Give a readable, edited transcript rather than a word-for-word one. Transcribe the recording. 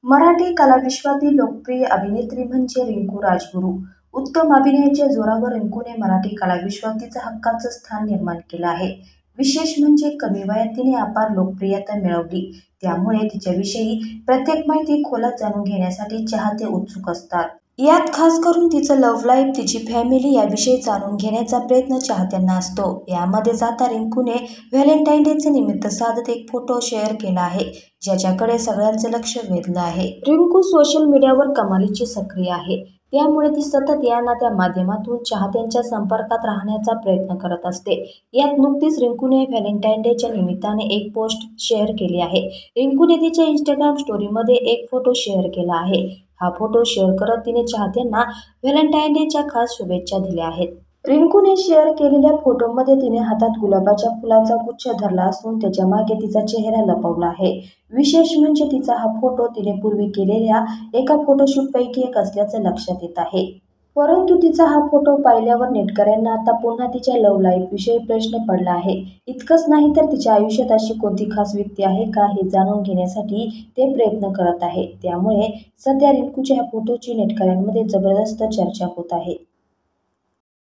मराठी कलाविश्वातील लोकप्रिय अभिनेत्री म्हणजे रिंकू राजगुरू. उत्तम अभिनयाच्या जोरावर रिंकूने मराठी कलाविश्वात तिचं हक्काचं स्थान निर्माण केलं आहे. विशेष म्हणजे कमी वयात तिने अपार लोकप्रियता मिळवली. त्यामुळे तिच्याविषयी प्रत्येक माहिती खोलात जाणून घेण्यासाठी चाहते उत्सुक असतात. यात खास करून तिचं लव्ह लाईफ, तिची फॅमिली याविषयी जाणून घेण्याचा प्रयत्न चाहत्यांना असतो. यामध्येच आता रिंकूने व्हॅलेंटाईन डेचे निमित्त साधत एक फोटो शेअर केला आहे, ज्याच्याकडे सगळ्यांचं लक्ष वेधलं आहे. रिंकू सोशल मीडियावर कमालीची सक्रिय आहे. त्यामुळे ती सतत या ना त्या माध्यमातून चाहत्यांच्या संपर्कात राहण्याचा प्रयत्न करत असते. यात नुकतीच रिंकूने व्हॅलेंटाईन डेच्या निमित्ताने एक पोस्ट शेअर केली आहे. रिंकूने तिच्या इंस्टाग्राम स्टोरीमध्ये एक फोटो शेअर केला आहे. हा फोटो शेअर करत तिने चाहत्यांना व्हॅलेंटाईन डेच्या खास शुभेच्छा दिल्या आहेत. रिंकूने शेअर केलेल्या फोटोमध्ये तिने हातात गुलाबाच्या फुलाचा गुच्छ धरला असून त्याच्या मागे तिचा चेहरा लपवला आहे. विशेष म्हणजे तिचा हा फोटो तिने पूर्वी केलेल्या एका फोटोशूटपैकी एक असल्याचं लक्षात येत आहे. परंतु तिचा हा फोटो पाहिल्यावर नेटकऱ्यांना आता पुन्हा तिच्या लव्ह लाईफविषयी प्रश्न पडला आहे. इतकंच नाही तर तिच्या आयुष्यात अशी कोणती खास व्यक्ती आहे का हे जाणून घेण्यासाठी ते प्रयत्न करत आहे. त्यामुळे सध्या रिंकूच्या ह्या फोटोची नेटकऱ्यांमध्ये जबरदस्त चर्चा होत आहे.